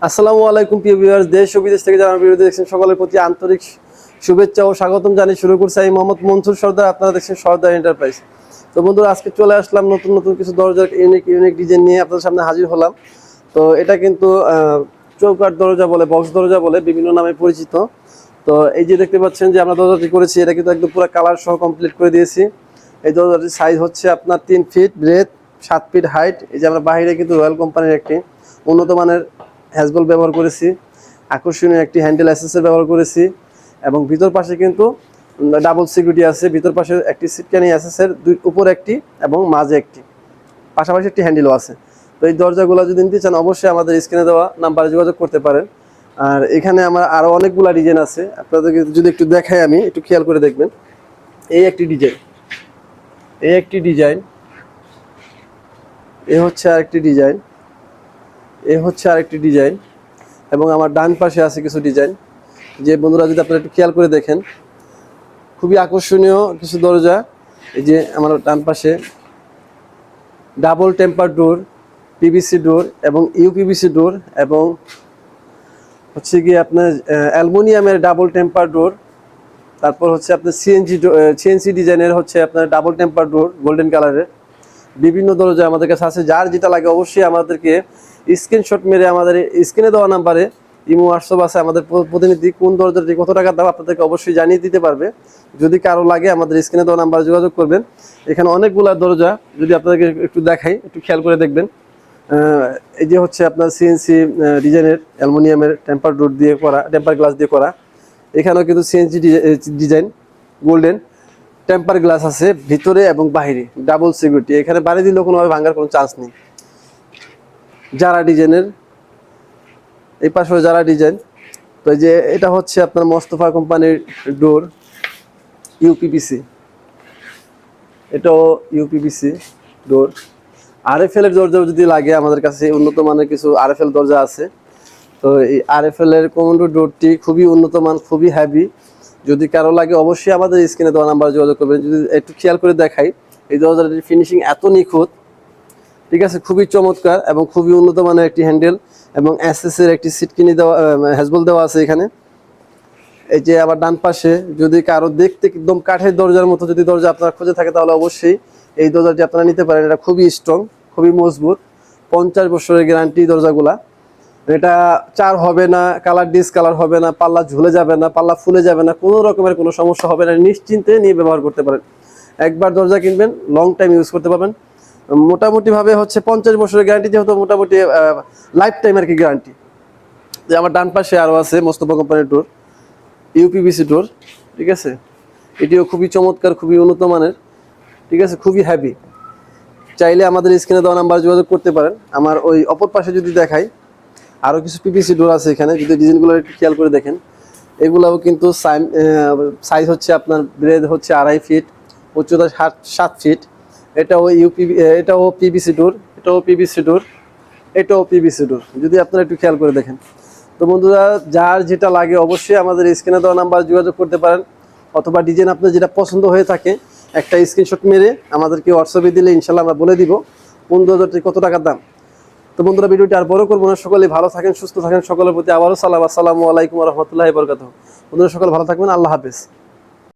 আসসালামু আলাইকুম প্রিয় ভিউয়ার্স, দেশ ও বিদেশ থেকে যারা ভিডিও দেখছেন সকলের প্রতি আন্তরিক শুভেচ্ছা ও স্বাগতম জানিয়ে শুরু করছি আমি মোহাম্মদ মনসুর সর্দার। আপনারা দেখছেন সর্দার এন্টারপ্রাইজ। তো বন্ধুরা, আজকে চলে আসলাম নতুন নতুন কিছু দরজার ইউনিক ডিজাইন নিয়ে আপনাদের সামনে হাজির হলাম। তো এটা কিন্তু চৌকাঠ দরজা বলে, বক্স দরজা বলে বিভিন্ন নামে পরিচিত। তো এই যে দেখতে পাচ্ছেন যে আমরা দরজাটি করেছি, এটা কিন্তু একদম পুরো কালার সহ কমপ্লিট করে দিয়েছি। এই দরজাটির সাইজ হচ্ছে আপনার 3 ফিট ব্রেথ, 7 ফিট হাইট। এই যে আমরা বাইরে কিন্তু রয়্যাল কোম্পানির একটি উন্নত মানের হ্যাজবল ব্যবহার করেছি, আকর্ষণীয় একটি হ্যান্ডেল অ্যাসেসর ব্যবহার করেছি এবং ভিতর পাশে কিন্তু ডাবল সিকিউরিটি আছে। ভিতর পাশে একটি সিটকানি অ্যাসেসের উপরে একটি এবং মাঝে একটি, পাশাপাশি একটি হ্যান্ডেলও আছে। তো এই দরজাগুলো যদি নিতে চান অবশ্যই আমাদের স্ক্রিনে দেওয়া নাম্বারে যোগাযোগ করতে পারেন। আর এখানে আমার আরও অনেকগুলো ডিজাইন আছে, আপনাদেরকে যদি একটু দেখাই আমি, একটু খেয়াল করে দেখবেন। এই একটি ডিজাইন, এই একটি ডিজাইন, এ হচ্ছে আরেকটি ডিজাইন, এ হচ্ছে আরেকটি ডিজাইন এবং আমার ডান পাশে আছে কিছু ডিজাইন। যে বন্ধুরা যদি আপনারা একটু খেয়াল করে দেখেন, খুবই আকর্ষণীয় কিছু দরজা। এই যে আমার ডান পাশে ডাবল টেম্পার ডোর, পিভিসি ডোর এবং ইউপিভিসি ডোর এবং হচ্ছে গিয়ে আপনার অ্যালুমিনিয়ামের ডাবল টেম্পার ডোর। তারপর হচ্ছে আপনার সিএনসি ডিজাইনের হচ্ছে আপনার ডাবল টেম্পার ডোর গোল্ডেন কালারের। বিভিন্ন দরজা আমাদের কাছে আছে, যার যেটা লাগে অবশ্যই আমাদেরকে স্ক্রিনশট মেরে আমাদের স্ক্রিনে দেওয়া নাম্বারে ইমো হোয়াটসঅ্যাপ আছে, আমাদের প্রতিনিধি কোন দরজাটি কত টাকা দাম আপনাদেরকে অবশ্যই জানিয়ে দিতে পারবে। যদি কারো লাগে আমাদের স্ক্রিনে দেওয়া নাম্বারে যোগাযোগ করবেন। এখানে অনেকগুলো দরজা যদি আপনাদেরকে একটু দেখাই, একটু খেয়াল করে দেখবেন। এই যে হচ্ছে আপনার সিএনসি ডিজাইনের অ্যালুমিনিয়ামের টেম্পার ডোর দিয়ে করা, টেম্পার গ্লাস দিয়ে করা। এখানেও কিন্তু CNC design golden temper glass আছে ভিতরে এবং বাহিরে, ডাবল সিকিউরিটি। এখানে বাড়ি দিলেও কোনোভাবে ভাঙার কোনো চান্স নেই। যারা ডিজাইনের এই পাশে যারা ডিজাইন। তো এই যে এটা হচ্ছে আপনার মোস্তফা কোম্পানির ডোর, ইউপিভিসি, এটাও ইউপিভিসি ডোর। আরএফএল এর দরজা যদি লাগে আমাদের কাছে উন্নত মানের কিছু আরএফএল দরজা আছে। তো এই আরএফএল এর কমান্ডো ডোরটি খুবই উন্নত মান, খুবই হেভি। যদি কারো লাগে অবশ্যই আমাদের স্ক্রিনে দেওয়া নাম্বার যোগাযোগ করবেন। যদি একটু খেয়াল করে দেখাই, এই দরজাটির ফিনিশিং এত নিখুঁত, ঠিক আছে, খুবই চমৎকার এবং খুবই উন্নত মানের একটি হ্যান্ডেল এবং এসএসের একটি সিটকিনি দেওয়া, হ্যাজবল দেওয়া আছে এখানে। এই যে আবার ডান পাশে যদি কারো দেখতে একদম কাঠের দরজার মতো যদি দরজা আপনার খুঁজে থাকে তাহলে অবশ্যই এই দরজাটি আপনারা নিতে পারেন। এটা খুবই স্ট্রং, খুবই মজবুত, 50 বছরের গ্যারান্টি দরজাগুলা। এটা চার হবে না, কালার ডিসকালার হবে না, পাল্লা ঝুলে যাবে না, পাল্লা ফুলে যাবে না, কোনো রকমের কোনো সমস্যা হবে না। নিশ্চিন্তে নিয়ে ব্যবহার করতে পারেন। একবার দরজা কিনবেন, লং টাইম ইউজ করতে পারবেন। মোটামুটিভাবে হচ্ছে 50 বছরের গ্যারান্টি, যেহেতু মোটামুটি লাইফ টাইম আর কি গ্যারান্টি। যে আমার ডান পাশে আরও আছে মোস্তফা কোম্পানির ডোর, ইউপিভিসি ডোর, ঠিক আছে। এটিও খুবই চমৎকার, খুবই উন্নত মানের, ঠিক আছে, খুবই হ্যাভি। চাইলে আমাদের স্ক্রিনে দেওয়া নাম্বার যোগাযোগ করতে পারেন। আমার ওই অপর পাশে যদি দেখাই, আরও কিছু পিভিসি ডোর আছে এখানে। যদি ডিজাইনগুলো একটু খেয়াল করে দেখেন, এগুলাও কিন্তু সাইজ হচ্ছে আপনার ব্রেথ হচ্ছে 2.5 ফিট, উচ্চতা 7 ফিট। এটাও এটাও পিভিসি ডোর, এটাও পিভিসি ডোর, এটাও পিভিসি ডোর। যদি আপনারা একটু খেয়াল করে দেখেন। তো বন্ধুরা, যার যেটা লাগে অবশ্যই আমাদের স্ক্রিনে দেওয়া নাম্বার যোগাযোগ করতে পারেন, অথবা ডিজাইন আপনার যেটা পছন্দ হয়ে থাকে একটা স্ক্রিনশট মেরে আমাদেরকে হোয়াটসঅ্যাপে দিলে ইনশাল্লাহ আমরা বলে দিব কোন দরজাটি কত টাকার দাম। তো বন্ধুরা, ভিডিওটি আর বড় করবো না। সকলে ভালো থাকেন, সুস্থ থাকেন। সকলের প্রতি আবারও সালাম। আসসালামু আলাইকুম ওয়া রাহমাতুল্লাহি ওয়া বারাকাতুহু। বন্ধুরা, সকলে ভালো থাকবেন। আল্লাহ হাফেজ।